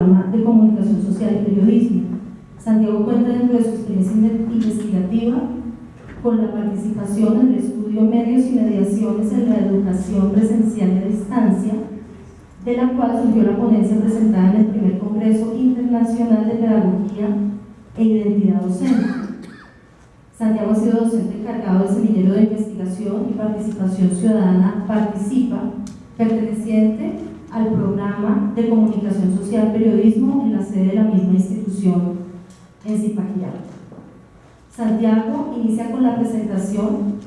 de Comunicación Social y Periodismo. Santiago cuenta dentro de su experiencia investigativa con la participación en el estudio Medios y Mediaciones en la Educación Presencial y a Distancia, de la cual surgió la ponencia presentada en el primer Congreso Internacional de Pedagogía e Identidad Docente. Santiago ha sido docente encargado del semillero de investigación y participación ciudadana Participa, perteneciente al programa de Comunicación Social Periodismo en la sede de la misma institución en Zipaquirá. Santiago inicia con la presentación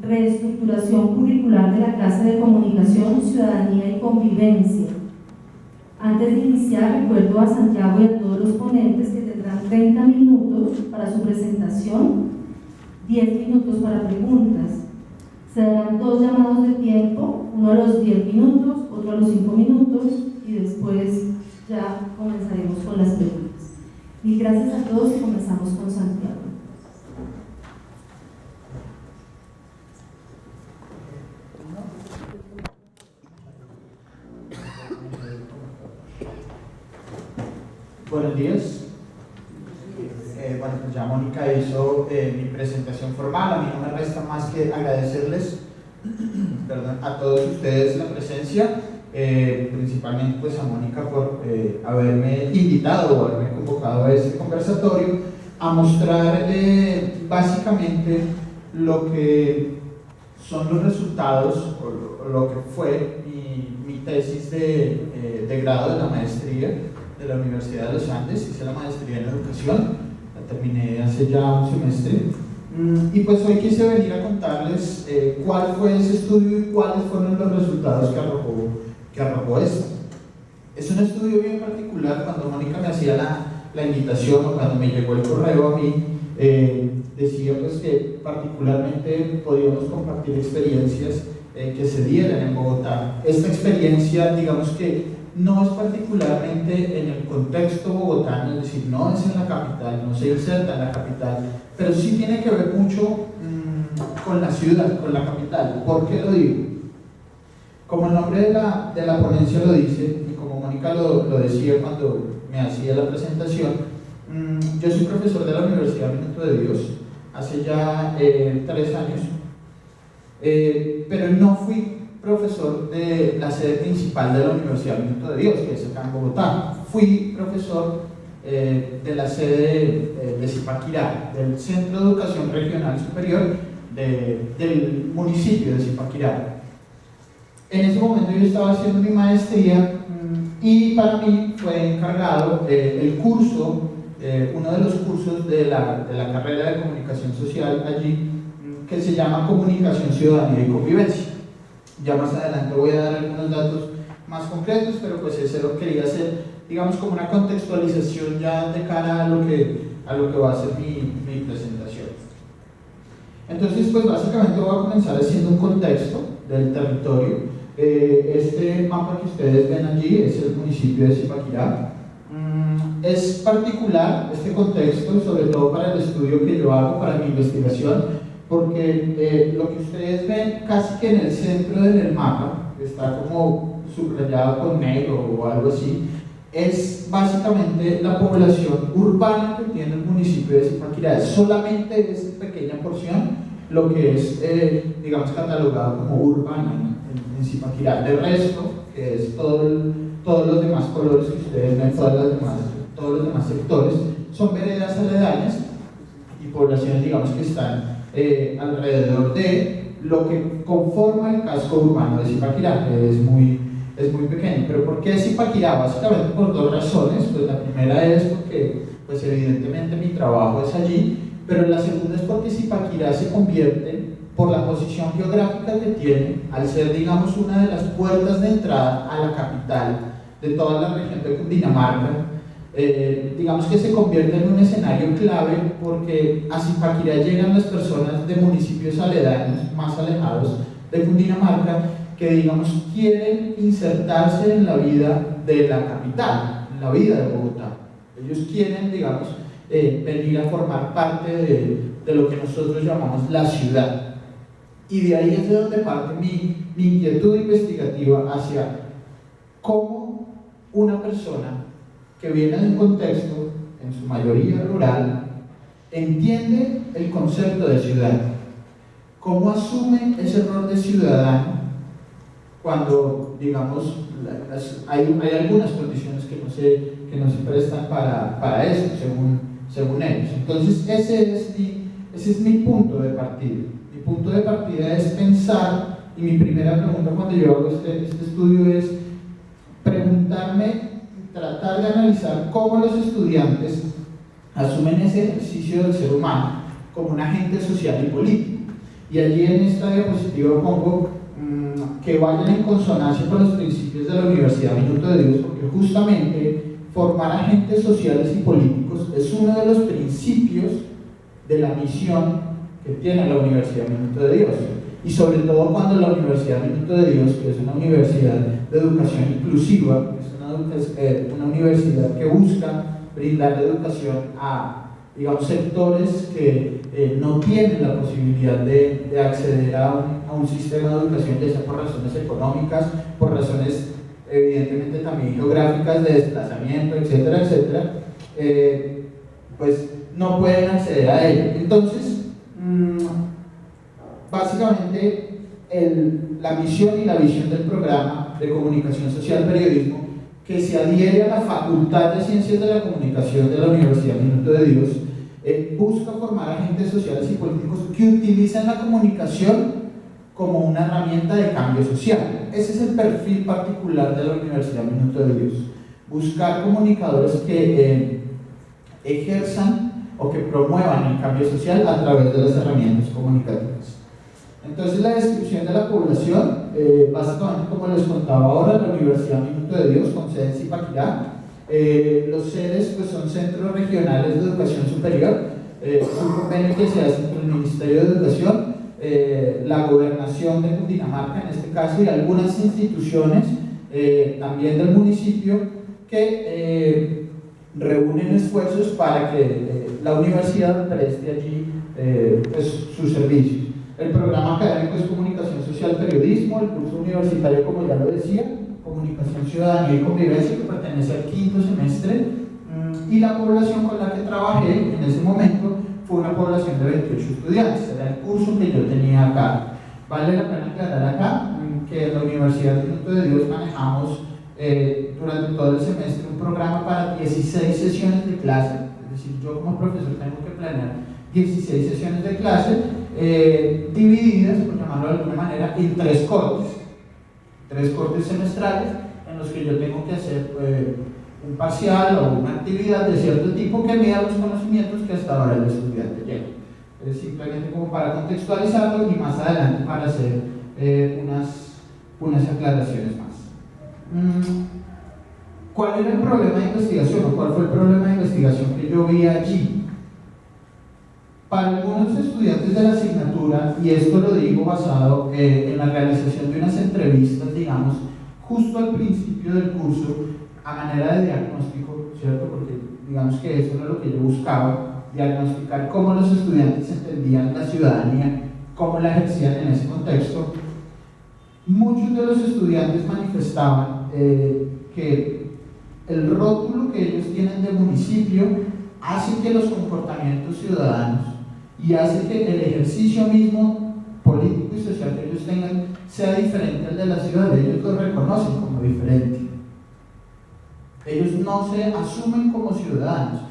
Reestructuración curricular de la clase de Comunicación, Ciudadanía y Convivencia. Antes de iniciar, recuerdo a Santiago y a todos los ponentes que tendrán 30 minutos para su presentación, 10 minutos para preguntas. Se darán 2 llamados de tiempo, uno a los 10 minutos, otro a los 5 minutos, y después ya comenzaremos con las preguntas. Mil gracias a todos y comenzamos con Santiago. Buenos días. Bueno, pues ya Mónica hizo mi presentación formal. A mí no me resta más que agradecerles a todos ustedes la presencia, principalmente pues a Mónica por haberme invitado o haberme convocado a este conversatorio a mostrar básicamente lo que son los resultados o lo que fue mi tesis de grado de la maestría de la Universidad de los Andes. Hice la maestría en educación, la terminé hace ya un semestre, y pues hoy quise venir a contarles cuál fue ese estudio y cuáles fueron los resultados que arrojó esto. Es un estudio bien particular. Cuando Mónica me hacía la invitación o cuando me llegó el correo a mí, decía pues que particularmente podíamos compartir experiencias que se dieran en Bogotá. Esta experiencia, digamos que no es particularmente en el contexto bogotano, es decir, no es en la capital, no se inserta en la capital, pero sí tiene que ver mucho con la ciudad, con la capital. ¿Por qué lo digo? Como el nombre de la ponencia lo dice, y como Mónica lo decía cuando me hacía la presentación, yo soy profesor de la Universidad Minuto de Dios hace ya 3 años, pero no fui profesor de la sede principal de la Universidad Minuto de Dios, que es acá en Bogotá. Fui profesor de la sede de Zipaquirá, del Centro de Educación Regional Superior del municipio de Zipaquirá. En ese momento yo estaba haciendo mi maestría y para mí fue encargado el curso, uno de los cursos de la carrera de Comunicación Social allí, que se llama Comunicación, Ciudadanía y Convivencia. Ya más adelante voy a dar algunos datos más concretos, pero pues ese lo quería hacer, digamos, como una contextualización ya de cara a lo que va a ser mi presentación. Entonces, pues básicamente voy a comenzar haciendo un contexto del territorio. Este mapa que ustedes ven allí es el municipio de Zipaquirá. Es particular este contexto, sobre todo para el estudio que yo hago, para mi investigación, porque lo que ustedes ven casi que en el centro del mapa, que está como subrayado con negro o algo así, es básicamente la población urbana que tiene el municipio de Zipaquirá. Solamente es pequeña porción lo que es, digamos, catalogado como urbano en Zipaquirá. De resto, que es todos los demás colores que ustedes ven, todos los demás sectores, son veredas aledañas y poblaciones, digamos, que están alrededor de lo que conforma el casco urbano de Zipaquirá, que es muy pequeño. ¿Pero por qué Zipaquirá? Básicamente por 2 razones. Pues la primera es porque, pues evidentemente mi trabajo es allí, pero la segunda es porque Zipaquirá se convierte, por la posición geográfica que tiene, al ser, digamos, una de las puertas de entrada a la capital de toda la región de Cundinamarca, digamos que se convierte en un escenario clave, porque a Zipaquirá llegan las personas de municipios aledaños, más alejados de Cundinamarca, que, digamos, quieren insertarse en la vida de la capital, en la vida de Bogotá. Ellos quieren, digamos, venir a formar parte de lo que nosotros llamamos la ciudad. Y de ahí es de donde parte mi inquietud investigativa hacia cómo una persona que viene de un contexto, en su mayoría rural, entiende el concepto de ciudad. ¿Cómo asume ese rol de ciudadano cuando, digamos, hay algunas condiciones que no se prestan para eso, según ellos? Entonces, ese es mi punto de partida. Mi punto de partida es pensar, y mi primera pregunta cuando yo hago este estudio es preguntarme, tratar de analizar cómo los estudiantes asumen ese ejercicio del ser humano como un agente social y político. Y allí en esta diapositiva pongo que vayan en consonancia con los principios de la Universidad Minuto de Dios, porque justamente formar agentes sociales y políticos es uno de los principios de la misión que tiene la Universidad Minuto de Dios. Y sobre todo cuando la Universidad Minuto de Dios, que es una universidad de educación inclusiva, es una universidad que busca brindar educación a, digamos, sectores que no tienen la posibilidad de acceder a un sistema de educación, ya sea por razones económicas, por razones evidentemente también geográficas, de desplazamiento, etcétera, etcétera, pues no pueden acceder a ello. Entonces, básicamente la misión y la visión del programa de comunicación social periodismo, que se adhiere a la Facultad de Ciencias de la Comunicación de la Universidad Minuto de Dios, busca formar agentes sociales y políticos que utilizan la comunicación como una herramienta de cambio social. Ese es el perfil particular de la Universidad Minuto de Dios. Buscar comunicadores que ejerzan o que promuevan el cambio social a través de las herramientas comunicativas. Entonces, la descripción de la población, básicamente como les contaba ahora, la Universidad Minuto de Dios, con sede en Zipaquirá. Los sedes pues, son centros regionales de educación superior, un convenio que se hace entre el Ministerio de Educación, la Gobernación de Cundinamarca en este caso, y algunas instituciones también del municipio que reúnen esfuerzos para que la universidad preste allí pues, sus servicios. El programa académico es Comunicación Social Periodismo, el curso universitario, como ya lo decía, Comunicación, Ciudadanía y Convivencia, que pertenece al 5º semestre, y la población con la que trabajé en ese momento fue una población de 28 estudiantes, era el curso que yo tenía acá. Vale la pena aclarar acá que en la Universidad Minuto de Dios manejamos durante todo el semestre un programa para 16 sesiones de clase, es decir, yo como profesor tengo que planear 16 sesiones de clase divididas, por llamarlo de alguna manera, en 3 cortes semestrales en los que yo tengo que hacer un parcial o una actividad de cierto tipo que mida los conocimientos que hasta ahora el estudiante lleva. Es simplemente como para contextualizarlo y más adelante para hacer unas aclaraciones más. ¿Cuál era el problema de investigación o cuál fue el problema de investigación que yo vi allí? Para algunos estudiantes de la asignatura, y esto lo digo basado en la realización de unas entrevistas, digamos, justo al principio del curso, a manera de diagnóstico, ¿cierto? Porque digamos que eso era lo que yo buscaba, diagnosticar cómo los estudiantes entendían la ciudadanía, cómo la ejercían en ese contexto. Muchos de los estudiantes manifestaban que el rótulo que ellos tienen de municipio hace que los comportamientos ciudadanos y hace que el ejercicio mismo político y social que ellos tengan sea diferente al de la ciudad. Ellos lo reconocen como diferente. Ellos no se asumen como ciudadanos.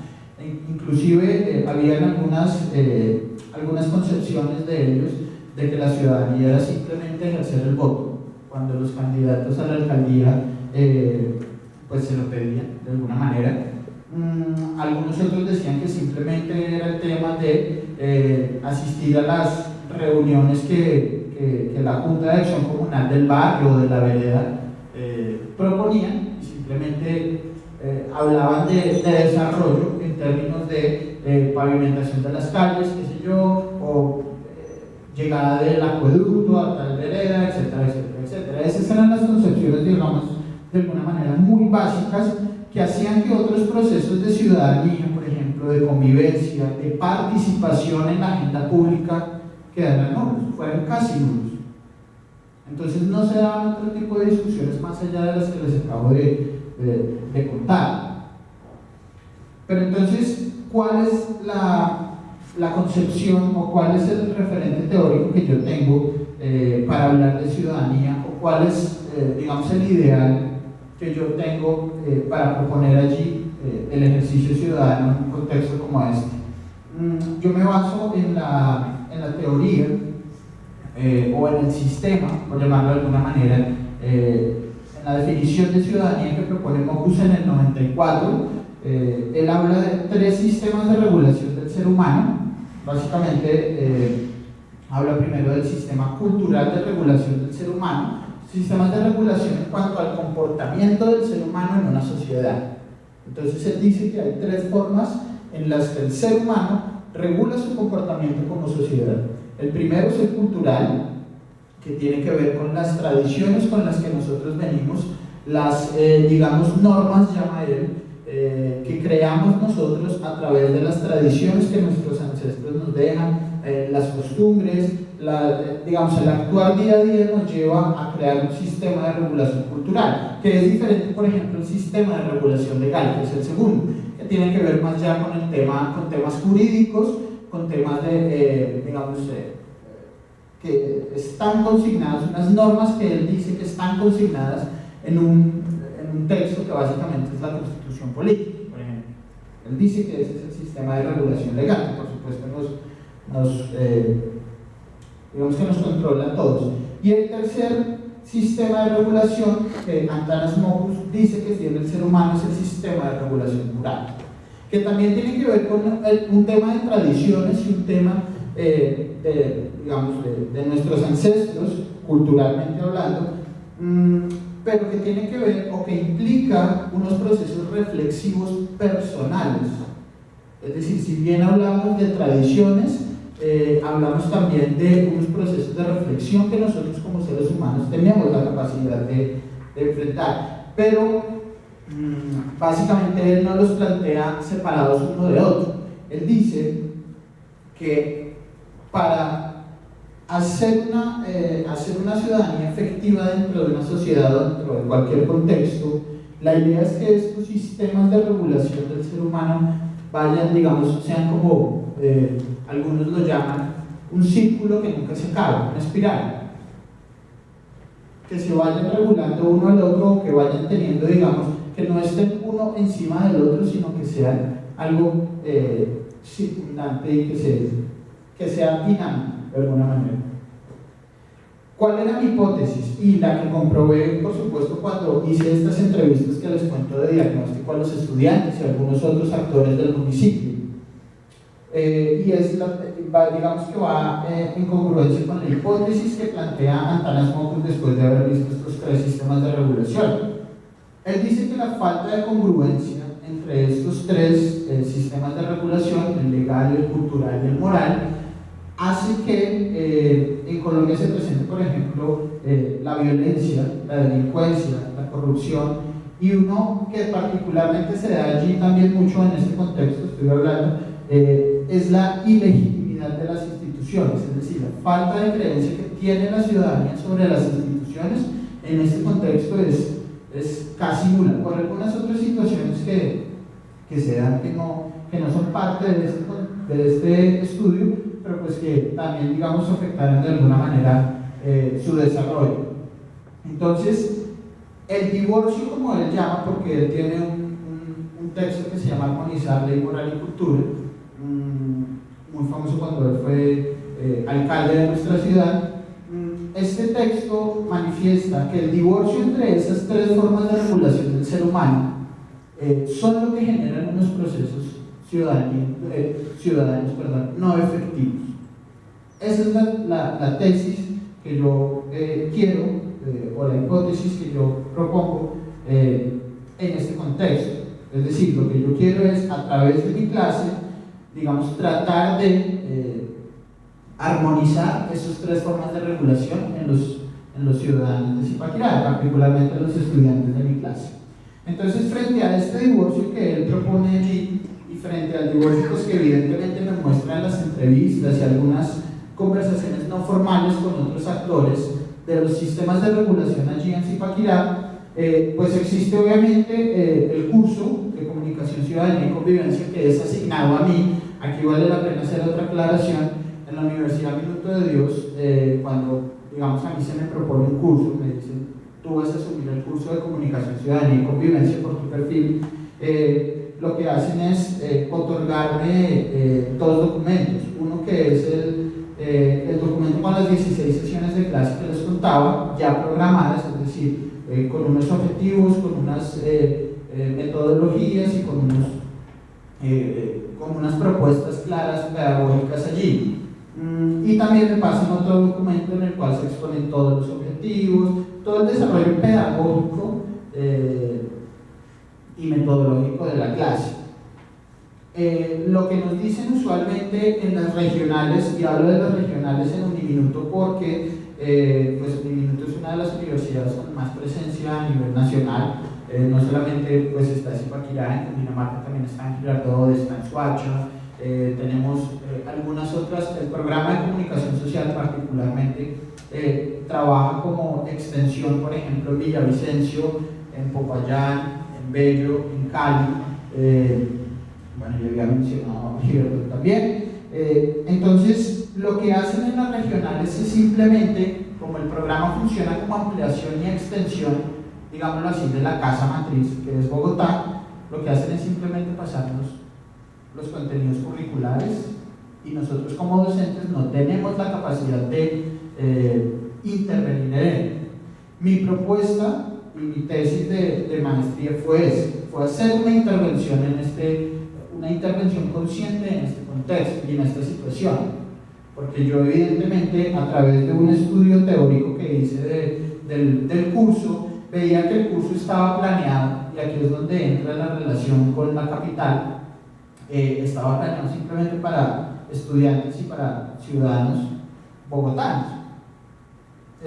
Inclusive habían algunas concepciones de ellos de que la ciudadanía era simplemente ejercer el voto, cuando los candidatos a la alcaldía pues se lo pedían de alguna manera. Algunos otros decían que simplemente era el tema de asistir a las reuniones que la Junta de Acción Comunal del barrio o de la vereda proponían, y simplemente hablaban de desarrollo en términos de pavimentación de las calles, qué sé yo, o llegada del acueducto a tal vereda, etcétera, etcétera, etcétera. Esas eran las concepciones, digamos, de alguna manera muy básicas, que hacían que otros procesos de ciudadanía, por ejemplo, de convivencia, de participación en la agenda pública, quedaran nulos, fueran casi nulos. Entonces no se daban otro tipo de discusiones más allá de las que les acabo de contar. Pero entonces, ¿cuál es la concepción o cuál es el referente teórico que yo tengo para hablar de ciudadanía, o cuál es, digamos, el ideal que yo tengo para proponer allí el ejercicio ciudadano en un contexto como este? Yo me baso en la teoría o en el sistema, por llamarlo de alguna manera, en la definición de ciudadanía que propone Mockus en el 94. Él habla de 3 sistemas de regulación del ser humano. Básicamente habla primero del sistema cultural de regulación del ser humano, sistemas de regulación en cuanto al comportamiento del ser humano en una sociedad. Entonces él dice que hay 3 formas en las que el ser humano regula su comportamiento como sociedad. El primero es el cultural, que tiene que ver con las tradiciones con las que nosotros venimos, las, digamos, normas, llama él, que creamos nosotros a través de las tradiciones que nuestros ancestros nos dejan, las costumbres, digamos, el actuar día a día nos lleva a crear un sistema de regulación cultural, que es diferente, por ejemplo, al sistema de regulación legal, que es el segundo, que tiene que ver más ya con temas jurídicos, con temas de, digamos, que están consignadas, unas normas que él dice que están consignadas en un texto que básicamente es la Constitución Política, por ejemplo. Él dice que ese es el sistema de regulación legal, que por supuesto digamos que nos controla a todos. Y el tercer sistema de regulación que Antanas Mockus dice que tiene el ser humano es el sistema de regulación moral, que también tiene que ver con un tema de tradiciones y un tema digamos, de nuestros ancestros, culturalmente hablando, pero que tiene que ver o que implica unos procesos reflexivos personales. Es decir, si bien hablamos de tradiciones, hablamos también de unos procesos de reflexión que nosotros como seres humanos tenemos la capacidad de enfrentar, pero básicamente él no los plantea separados uno de otro. Él dice que para hacer una ciudadanía efectiva dentro de una sociedad o dentro de cualquier contexto, la idea es que estos sistemas de regulación del ser humano vayan, digamos, sean como algunos lo llaman, un círculo que nunca se acaba, una espiral, que se vayan regulando uno al otro, que vayan teniendo, digamos, que no estén uno encima del otro, sino que sean algo circundante y que sea dinámico de alguna manera. ¿Cuál era mi hipótesis? Y la que comprobé, por supuesto, cuando hice estas entrevistas que les cuento de diagnóstico a los estudiantes y a algunos otros actores del municipio. Y es, digamos que va en congruencia con la hipótesis que plantea Antanas Mockus después de haber visto estos 3 sistemas de regulación. Él dice que la falta de congruencia entre estos 3 sistemas de regulación, el legal, el cultural y el moral, hace que en Colombia se presente, por ejemplo, la violencia, la delincuencia, la corrupción, y uno que particularmente se da allí también mucho en este contexto, estoy hablando, es la ilegitimidad de las instituciones, es decir, la falta de creencia que tiene la ciudadanía sobre las instituciones en este contexto es casi nula, por algunas otras situaciones que se dan que no son parte de este estudio, pero pues que también, digamos, afectaron de alguna manera su desarrollo. Entonces, el divorcio, como él llama, porque él tiene un texto que se llama Armonizar Ley, Moral y Cultura, muy famoso cuando él fue alcalde de nuestra ciudad. Este texto manifiesta que el divorcio entre esas 3 formas de regulación del ser humano son lo que generan unos procesos ciudadanos no efectivos. Esa es la tesis que yo quiero, o la hipótesis que yo propongo en este contexto. Es decir, lo que yo quiero es, a través de mi clase, digamos, tratar de armonizar esas 3 formas de regulación en los ciudadanos de Zipaquirá, particularmente en los estudiantes de mi clase. Entonces, frente a este divorcio que él propone allí, y frente al divorcio pues, que evidentemente me muestran las entrevistas y algunas conversaciones no formales con otros actores de los sistemas de regulación allí en Zipaquirá, pues existe obviamente el curso de comunicación Ciudadanía y Convivencia, que es asignado a mí. Aquí vale la pena hacer otra aclaración. En la Universidad Minuto de Dios, cuando, digamos, a mí se me propone un curso, me dicen, tú vas a asumir el curso de Comunicación, Ciudadanía y Convivencia por tu perfil, lo que hacen es otorgarme dos documentos. Uno que es el documento con las 16 sesiones de clase que les contaba, ya programadas, es decir, con unos objetivos, con unas metodologías y con unas propuestas claras pedagógicas allí. Y también me pasan otro documento en el cual se exponen todos los objetivos, todo el desarrollo pedagógico y metodológico de la clase. Lo que nos dicen usualmente en las regionales, y hablo de las regionales en Uniminuto porque pues Uniminuto es una de las universidades con más presencia a nivel nacional. No solamente pues está en Zipaquirá, en Cundinamarca también está en Girardot, está en Soacha, tenemos algunas otras. El programa de comunicación social particularmente trabaja como extensión, por ejemplo, en Villavicencio, en Popayán, en Bello, en Cali, bueno, ya había mencionado Girardot también. Entonces, lo que hacen en las regionales es simplemente, como el programa funciona como ampliación y extensión, digámoslo así, de la casa matriz, que es Bogotá, lo que hacen es simplemente pasarnos los contenidos curriculares, y nosotros como docentes no tenemos la capacidad de intervenir en él. Mi propuesta y mi tesis de maestría fue hacer una intervención una intervención consciente en este contexto y en esta situación, porque yo evidentemente a través de un estudio teórico que hice del curso, veía que el curso estaba planeado, y aquí es donde entra la relación con la capital, estaba planeado simplemente para estudiantes y para ciudadanos bogotanos.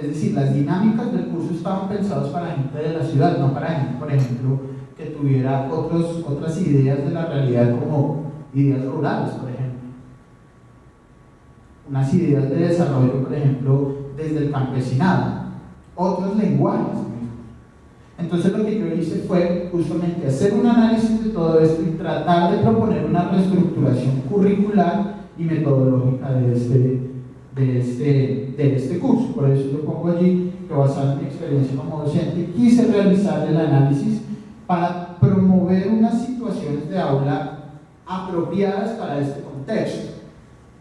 Es decir, las dinámicas del curso estaban pensadas para gente de la ciudad, no para gente, por ejemplo, que tuviera otras ideas de la realidad, como ideas rurales, por ejemplo. Unas ideas de desarrollo, por ejemplo, desde el campesinado, otros lenguajes. Entonces lo que yo hice fue justamente hacer un análisis de todo esto y tratar de proponer una reestructuración curricular y metodológica de este curso. Por eso yo pongo allí que, basado en mi experiencia como docente, quise realizar el análisis para promover unas situaciones de aula apropiadas para este contexto,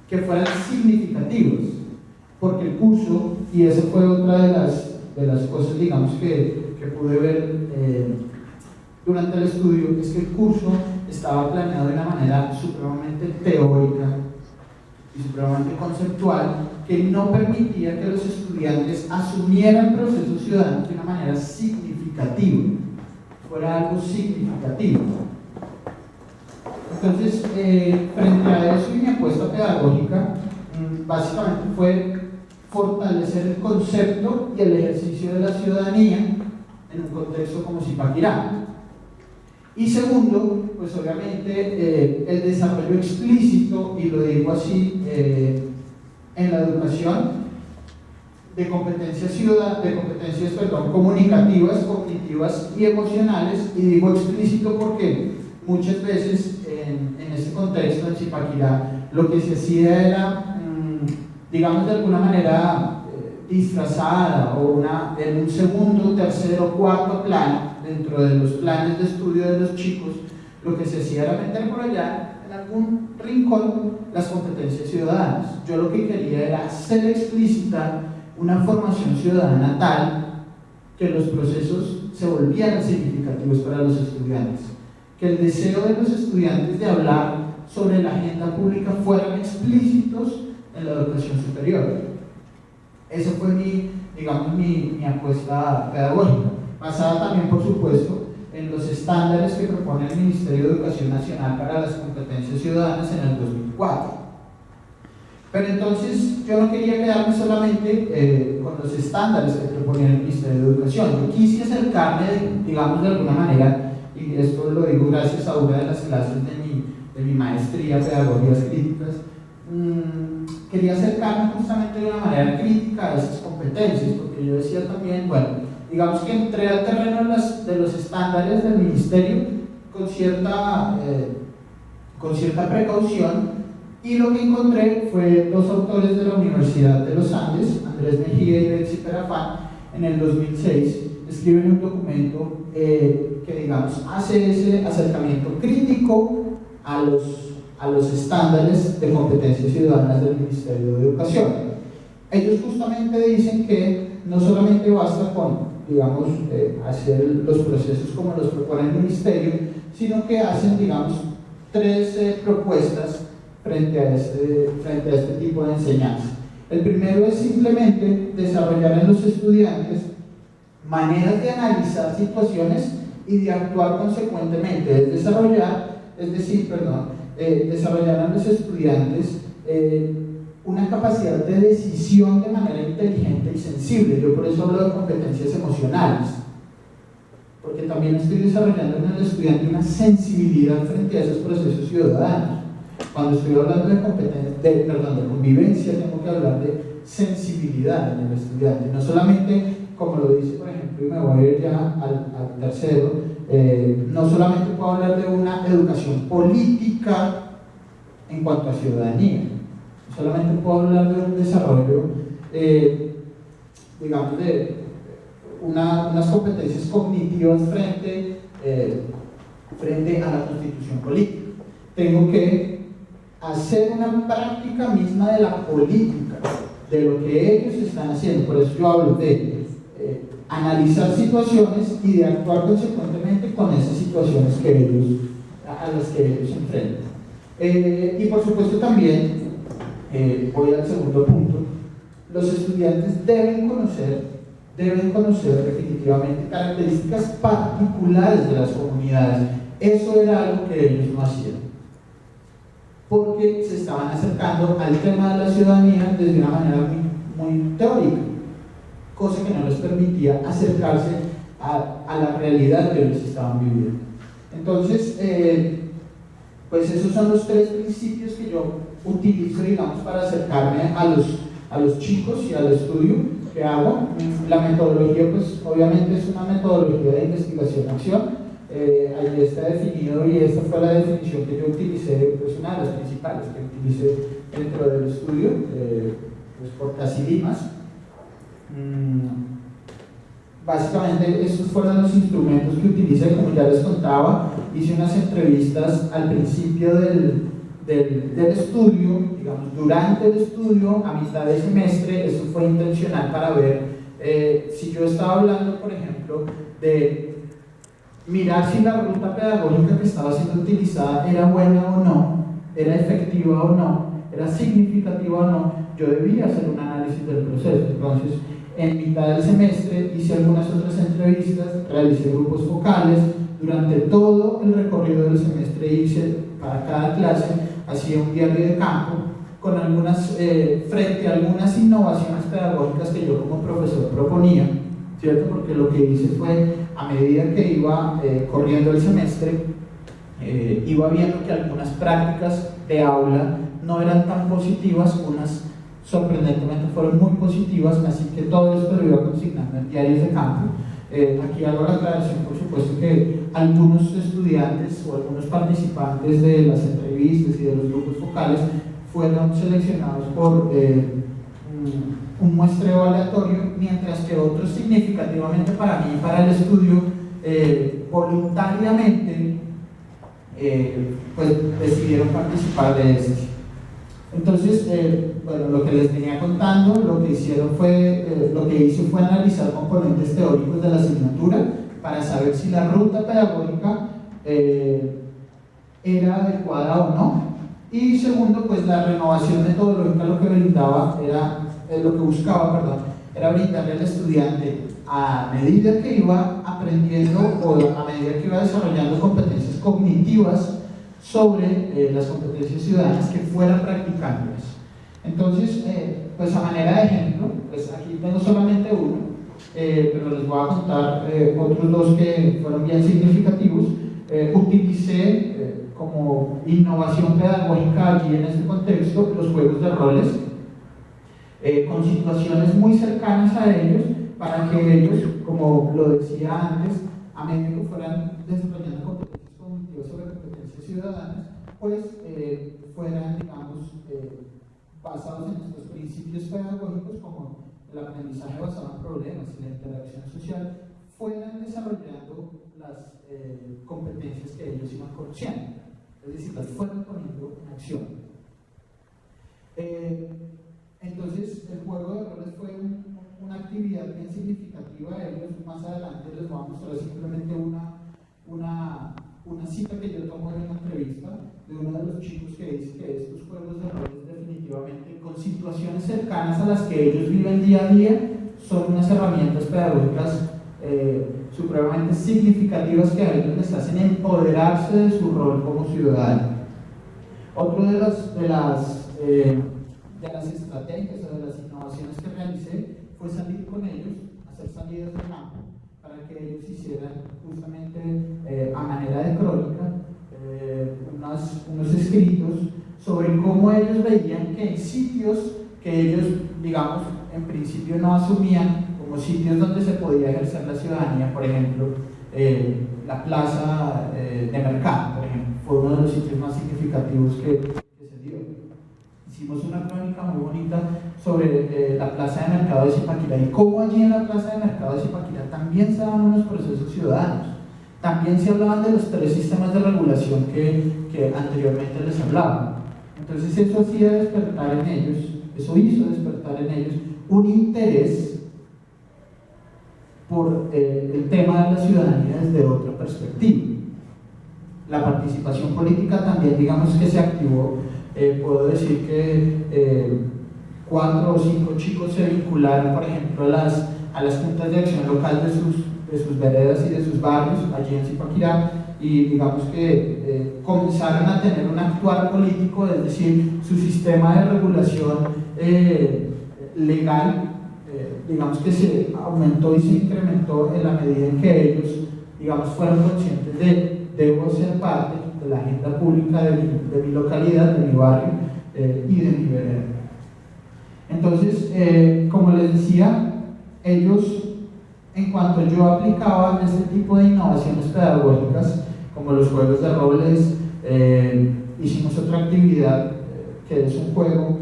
que fueran significativas, porque el curso, y esa fue otra de las cosas, digamos, que pude ver durante el estudio, es que el curso estaba planeado de una manera supremamente teórica y supremamente conceptual, que no permitía que los estudiantes asumieran procesos ciudadanos de una manera significativa, fuera algo significativo. Entonces, frente a eso, y mi apuesta pedagógica básicamente fue fortalecer el concepto y el ejercicio de la ciudadanía en un contexto como Zipaquirá. Y segundo, pues obviamente el desarrollo explícito, y lo digo así, en la educación, de competencias comunicativas, cognitivas y emocionales. Y digo explícito porque muchas veces en ese contexto en Zipaquirá lo que se hacía era, digamos, de alguna manera disfrazada o en un segundo, tercero, cuarto plano dentro de los planes de estudio de los chicos, lo que se hacía era meter por allá en algún rincón las competencias ciudadanas. Yo lo que quería era hacer explícita una formación ciudadana tal que los procesos se volvieran significativos para los estudiantes, que el deseo de los estudiantes de hablar sobre la agenda pública fueran explícitos en la educación superior. Esa fue mi apuesta pedagógica, basada también, por supuesto, en los estándares que propone el Ministerio de Educación Nacional para las competencias ciudadanas en el 2004. Pero entonces yo no quería quedarme solamente con los estándares que proponía el Ministerio de Educación. Yo quise acercarme, digamos, de alguna manera, y esto lo digo gracias a una de las clases de mi maestría, Pedagogías Críticas. Quería acercarme justamente de una manera crítica a esas competencias, porque yo decía también, bueno, digamos que entré al terreno de los estándares del ministerio, con cierta precaución, y lo que encontré fue dos autores de la Universidad de los Andes, Andrés Mejía y Betsy Perafán, en el 2006, escriben un documento que, digamos, hace ese acercamiento crítico a los estándares de competencias ciudadanas del Ministerio de Educación. Ellos justamente dicen que no solamente basta con, digamos, hacer los procesos como los propone el Ministerio, sino que hacen, digamos, tres propuestas frente a este tipo de enseñanza. El primero es simplemente desarrollar en los estudiantes maneras de analizar situaciones y de actuar consecuentemente, desarrollar en los estudiantes una capacidad de decisión de manera inteligente y sensible. Yo por eso hablo de competencias emocionales, porque también estoy desarrollando en el estudiante una sensibilidad frente a esos procesos ciudadanos. Cuando estoy hablando de convivencia, tengo que hablar de sensibilidad en el estudiante, no solamente, como lo dice por ejemplo, y me voy a ir ya al tercero, no solamente puedo hablar de una educación política en cuanto a ciudadanía, no solamente puedo hablar de un desarrollo, digamos, de unas competencias cognitivas frente a la constitución política. Tengo que hacer una práctica misma de la política, de lo que ellos están haciendo. Por eso yo hablo de analizar situaciones y de actuar consecuentemente con esas situaciones a las que ellos se enfrentan. Y por supuesto también, voy al segundo punto, los estudiantes deben conocer definitivamente características particulares de las comunidades. Eso era algo que ellos no hacían, porque se estaban acercando al tema de la ciudadanía desde una manera muy teórica, cosa que no les permitía acercarse a la realidad que ellos estaban viviendo. Entonces, pues esos son los tres principios que yo utilizo, digamos, para acercarme a los chicos y al estudio que hago. La metodología, pues obviamente es una metodología de investigación-acción. Ahí está definido, y esta fue la definición que yo utilicé, pues una de las principales que utilicé dentro del estudio, pues por Casilimas. Básicamente estos fueron los instrumentos que utilicé. Como ya les contaba, hice unas entrevistas al principio del estudio, digamos, durante el estudio, a mitad de semestre. Eso fue intencional para ver si yo estaba hablando, por ejemplo, de mirar si la ruta pedagógica que estaba siendo utilizada era buena o no, era efectiva o no, era significativa o no. Yo debía hacer un análisis del proceso. Entonces, en mitad del semestre hice algunas otras entrevistas, realicé grupos focales. Durante todo el recorrido del semestre hice, para cada clase, hacía un diario de campo con frente a algunas innovaciones pedagógicas que yo como profesor proponía, ¿cierto? Porque lo que hice fue, a medida que iba corriendo el semestre, iba viendo que algunas prácticas de aula no eran tan positivas, unas sorprendentemente fueron muy positivas, así que todo esto lo iba consignando en diarios de campo. Aquí hago la aclaración, por supuesto, que algunos estudiantes o algunos participantes de las entrevistas y de los grupos focales fueron seleccionados por un muestreo aleatorio, mientras que otros, significativamente para mí y para el estudio, voluntariamente pues decidieron participar de este. Entonces, bueno, lo que les venía contando, lo que hice fue analizar componentes teóricos de la asignatura para saber si la ruta pedagógica era adecuada o no. Y segundo, pues la renovación metodológica lo que buscaba era brindarle al estudiante, a medida que iba aprendiendo o a medida que iba desarrollando competencias cognitivas sobre las competencias ciudadanas, que fueran practicándolas. Entonces, pues a manera de ejemplo, pues aquí tengo solamente uno, pero les voy a contar otros dos que fueron bien significativos. Utilicé como innovación pedagógica aquí en este contexto los juegos de roles, con situaciones muy cercanas a ellos, para que ellos, como lo decía antes, a medida que fueran desarrollando competencias cognitivas, ciudadanas, pues fueran, digamos, basados en estos principios pedagógicos como el aprendizaje basado en problemas y la interacción social, fueran desarrollando las competencias que ellos iban conociendo, es decir, las fueran poniendo en acción. Entonces, el juego de roles fue una actividad bien significativa de ellos. Más adelante les voy a mostrar simplemente una cita que yo tomo en una entrevista de uno de los chicos que dice que estos juegos de roles definitivamente, con situaciones cercanas a las que ellos viven día a día, son unas herramientas pedagógicas supremamente significativas que a ellos les hacen empoderarse de su rol como ciudadano. Otro de las estrategias o de las innovaciones que realicé fue salir con ellos, hacer salidas de campo, para que ellos hicieran justamente a manera de crónica unos escritos sobre cómo ellos veían que en sitios que ellos, digamos, en principio no asumían como sitios donde se podía ejercer la ciudadanía, por ejemplo, la plaza de mercado, por ejemplo, fue uno de los sitios más significativos que se dio. Hicimos una crónica muy bonita sobre la plaza de mercado de Zipaquirá y cómo allí en la plaza de mercado de Zipaquirá también se daban unos procesos ciudadanos. También se hablaban de los 3 sistemas de regulación que anteriormente les hablaba. Entonces eso hacía despertar en ellos, eso hizo despertar en ellos un interés por el tema de la ciudadanía desde otra perspectiva. La participación política también, digamos que se activó. Puedo decir que 4 o 5 chicos se vincularon, por ejemplo, a las juntas de acción local de sus veredas y de sus barrios, allí en Zipaquirá, y digamos que comenzaron a tener un actuar político, es decir, su sistema de regulación legal, digamos que se aumentó y se incrementó en la medida en que ellos, digamos, fueron conscientes de debo ser parte de la agenda pública de mi localidad, de mi barrio y de mi vereda. Entonces, como les decía, ellos, en cuanto yo aplicaba este tipo de innovaciones pedagógicas, como los juegos de roles, hicimos otra actividad que es un juego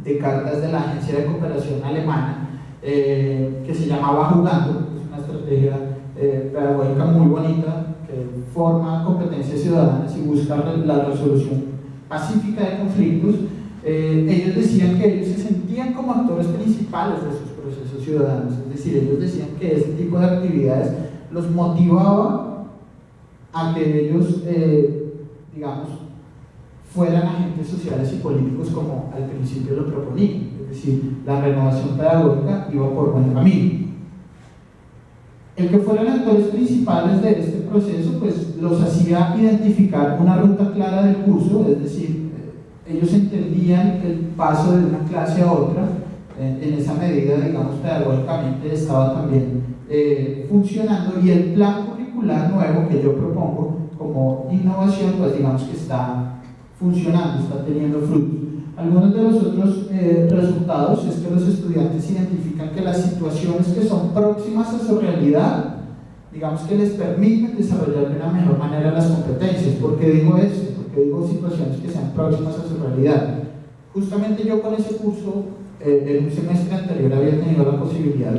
de cartas de la Agencia de Cooperación Alemana, que se llamaba Jugando. Es una estrategia pedagógica muy bonita que forma competencias ciudadanas y busca la resolución pacífica de conflictos. Ellos decían que ellos se sentían como actores principales de sus procesos ciudadanos, es decir, ellos decían que este tipo de actividades los motivaba a que ellos, digamos, fueran agentes sociales y políticos como al principio lo proponían, es decir, la renovación pedagógica iba por buen camino. El que fueran actores principales de este proceso, pues los hacía identificar una ruta clara del curso, es decir, ellos entendían el paso de una clase a otra, en esa medida, digamos, pedagógicamente estaba también funcionando, y el plan curricular nuevo que yo propongo como innovación, pues digamos que está funcionando, está teniendo frutos. Algunos de los otros resultados es que los estudiantes identifican que las situaciones que son próximas a su realidad, digamos que les permiten desarrollar de una mejor manera las competencias. ¿Por qué digo esto? Porque digo situaciones que sean próximas a su realidad. Justamente yo con ese curso, en un semestre anterior, había tenido la posibilidad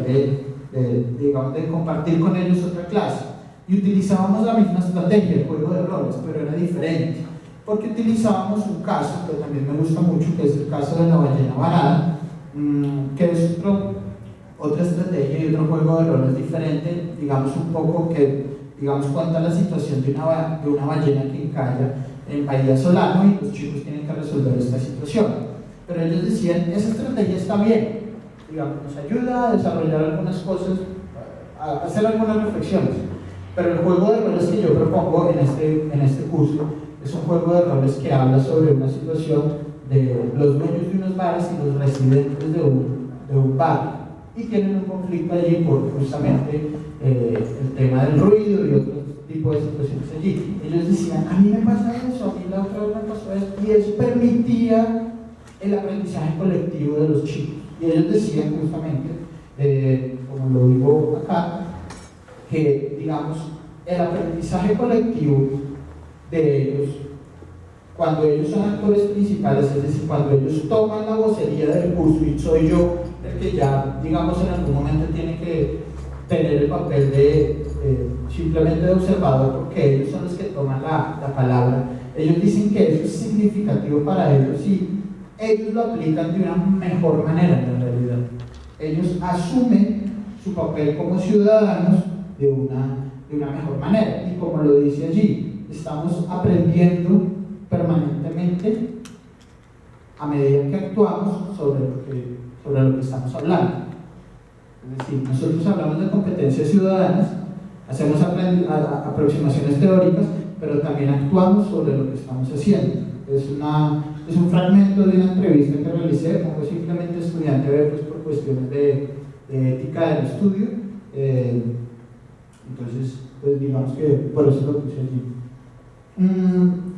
digamos, de compartir con ellos otra clase, y utilizábamos la misma estrategia, el juego de roles, pero era diferente, porque utilizábamos un caso que también me gusta mucho, que es el caso de la ballena varada, que es otra estrategia y otro juego de roles diferente, digamos un poco que, digamos, cuenta la situación de una ballena que encalla en Bahía Solano y los chicos tienen que resolver esta situación. Pero ellos decían, esa estrategia está bien, digamos, nos ayuda a desarrollar algunas cosas, a hacer algunas reflexiones, pero el juego de roles que yo propongo en este curso es un juego de roles que habla sobre una situación de los dueños de unos bares y los residentes de un bar, y tienen un conflicto allí por justamente el tema del ruido y otro tipo de situaciones allí. Ellos decían, a mí me pasa eso, a mí la otra vez me pasó eso, y eso permitía el aprendizaje colectivo de los chicos. Y ellos decían justamente, como lo digo acá, que digamos, el aprendizaje colectivo de ellos, cuando ellos son actores principales, es decir, cuando ellos toman la vocería del curso y soy yo el que ya, digamos, en algún momento tiene que tener el papel de simplemente de observador, porque ellos son los que toman la palabra. Ellos dicen que eso es significativo para ellos y ellos lo aplican de una mejor manera en realidad. Ellos asumen su papel como ciudadanos de una mejor manera. Y como lo dice allí, estamos aprendiendo permanentemente a medida que actuamos sobre lo que estamos hablando. Es decir, nosotros hablamos de competencias ciudadanas, hacemos aproximaciones teóricas, pero también actuamos sobre lo que estamos haciendo. Es un fragmento de una entrevista que realicé, pongo simplemente estudiante B, pues, por cuestiones de ética del estudio. Entonces, pues digamos que por eso lo puse allí.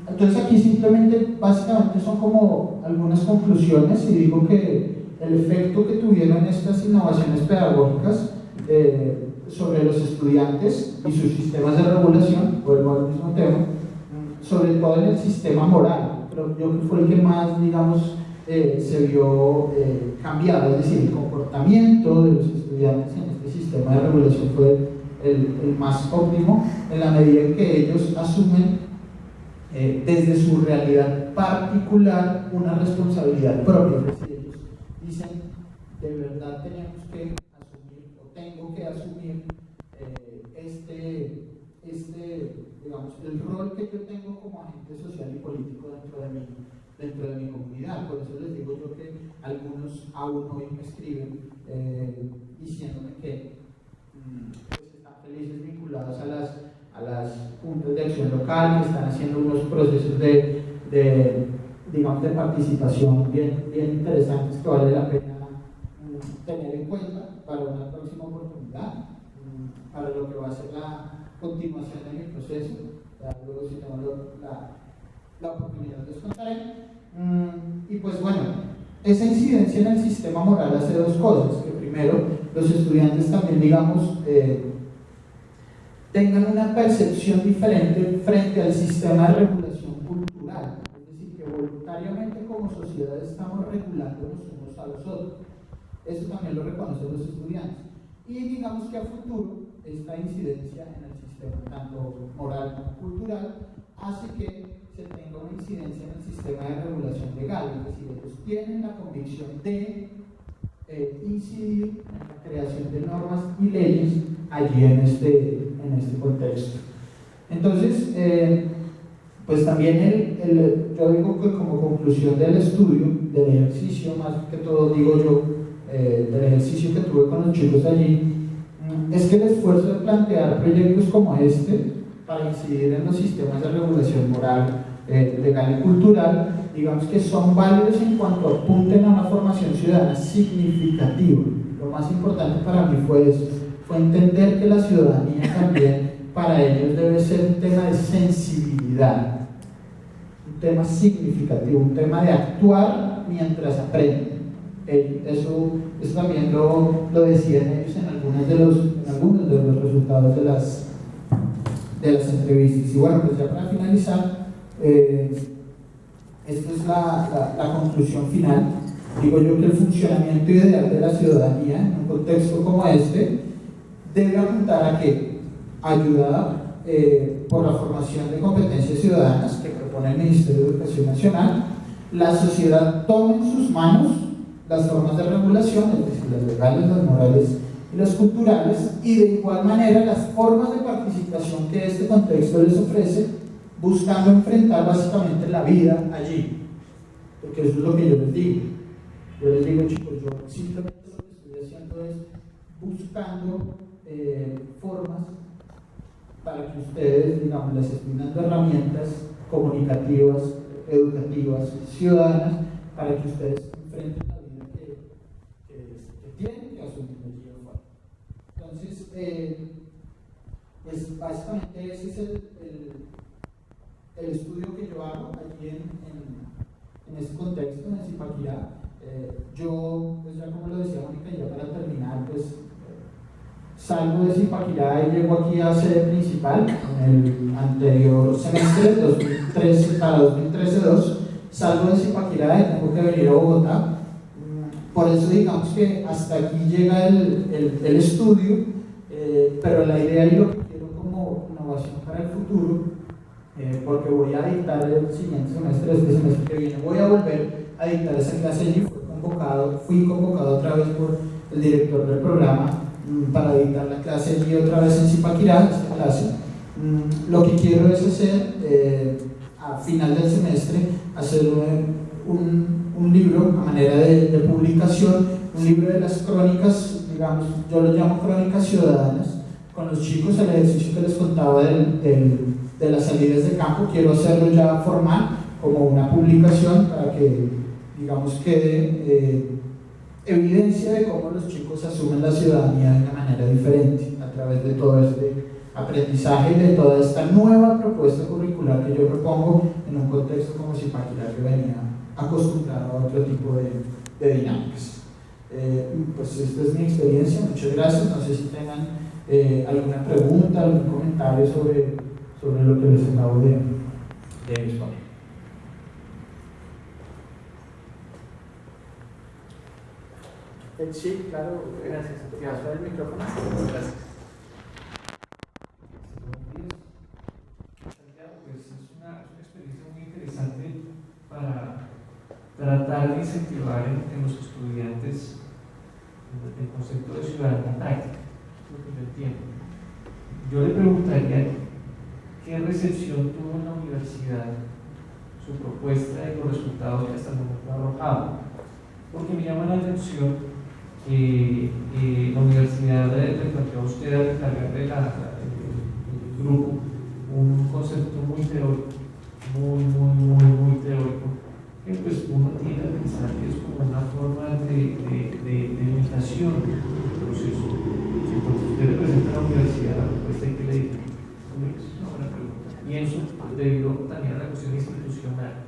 Entonces aquí simplemente, básicamente son como algunas conclusiones y digo que el efecto que tuvieron estas innovaciones pedagógicas sobre los estudiantes y sus sistemas de regulación, vuelvo al mismo tema, sobre todo en el sistema moral, pero yo creo que fue el que más, digamos, se vio cambiado, es decir, el comportamiento de los estudiantes en este sistema de regulación fue el más óptimo en la medida en que ellos asumen desde su realidad particular una responsabilidad propia, es decir, ellos dicen, de verdad tenemos que asumir, o tengo que asumir digamos, el rol que yo tengo como agente social y político dentro de mi comunidad. Por eso les digo yo que algunos aún hoy me escriben diciéndome que pues están felices vinculados a las juntas de acción local, que están haciendo unos procesos digamos, de participación bien interesantes que vale la pena tener en cuenta para una próxima oportunidad, para lo que va a ser la continuación de mi proceso. Luego, si tengo la oportunidad, les contaré. Y pues bueno, esa incidencia en el sistema moral hace dos cosas: que primero, los estudiantes también, digamos, tengan una percepción diferente frente al sistema de regulación cultural, es decir, que voluntariamente como sociedad estamos regulándonos unos a los otros. Eso también lo reconocen los estudiantes. Y digamos que a futuro esta incidencia en el sistema, tanto moral como cultural, hace que se tenga una incidencia en el sistema de regulación legal, es decir, ellos tienen la convicción de incidir en la creación de normas y leyes allí en este contexto. Entonces, pues también yo digo que como conclusión del estudio, del ejercicio, más que todo digo yo, del ejercicio que tuve con los chicos allí, es que el esfuerzo de plantear proyectos como este para incidir en los sistemas de regulación moral, legal y cultural, digamos que son válidos en cuanto apunten a una formación ciudadana significativa. Lo más importante para mí fue eso, fue entender que la ciudadanía también para ellos debe ser un tema de sensibilidad, un tema significativo, un tema de actuar mientras aprenden. Eso también lo decían ellos en algunos de los resultados de las entrevistas. Y bueno, pues ya para finalizar, esta es la conclusión final. Digo yo que el funcionamiento ideal de la ciudadanía en un contexto como este debe apuntar a que, ayudada por la formación de competencias ciudadanas que propone el Ministerio de Educación Nacional, la sociedad tome en sus manos las formas de regulación, es decir, las legales, las morales y las culturales, y de igual manera las formas de participación que este contexto les ofrece, buscando enfrentar básicamente la vida allí, porque eso es lo que yo les digo. Yo les digo, chicos, yo simplemente lo que estoy haciendo es buscando formas para que ustedes, digamos, les estoy dando herramientas comunicativas, educativas, ciudadanas, para que ustedes enfrenten la vida que tienen que asumir allí afuera. Entonces, pues básicamente ese es el estudio que yo hago allí en este contexto, en Zipaquirá. Yo, pues ya como lo decía Mónica, ya para terminar, pues salgo de Zipaquirá y llego aquí a sede principal, en en el anterior semestre, 2013, para 2013-2, salgo de Zipaquirá y tengo que venir a Bogotá. Por eso digamos que hasta aquí llega el estudio, pero la idea y lo que quiero como innovación para el futuro, porque voy a dictar el siguiente semestre, este semestre que viene, voy a volver a dictar esa clase allí. Fui convocado otra vez por el director del programa para dictar la clase allí otra vez en Zipaquirá, esta clase. Lo que quiero es hacer, a final del semestre, hacer un libro a manera de publicación, un libro de las crónicas, digamos, yo lo llamo crónicas ciudadanas, con los chicos, el ejercicio que les contaba de las salidas de campo. Quiero hacerlo ya formal, como una publicación, para que, digamos, quede evidencia de cómo los chicos asumen la ciudadanía de una manera diferente, a través de todo este aprendizaje y de toda esta nueva propuesta curricular que yo propongo en un contexto como Zipaquirá, que venía acostumbrado a otro tipo de dinámicas. Pues esta es mi experiencia, muchas gracias. No sé si tengan alguna pregunta, algún comentario sobre lo que les acabo de exponer. Sí, claro, gracias. ¿Te el micrófono? Gracias. Pues es una experiencia muy interesante para tratar de incentivar en los estudiantes el concepto de ciudadanía práctica, es lo que yo entiendo. Yo le preguntaría qué recepción tuvo en la universidad su propuesta y los resultados que hasta el momento ha arrojado, porque me llama la atención que la universidad le planteó a usted al encargar del grupo un concepto muy teórico, muy teórico, que pues uno tiende a pensar que es como una forma de limitación del proceso. Entonces usted le presenta a la universidad la propuesta y que le dice, es una buena pregunta. Pienso, debido también a la cuestión institucional,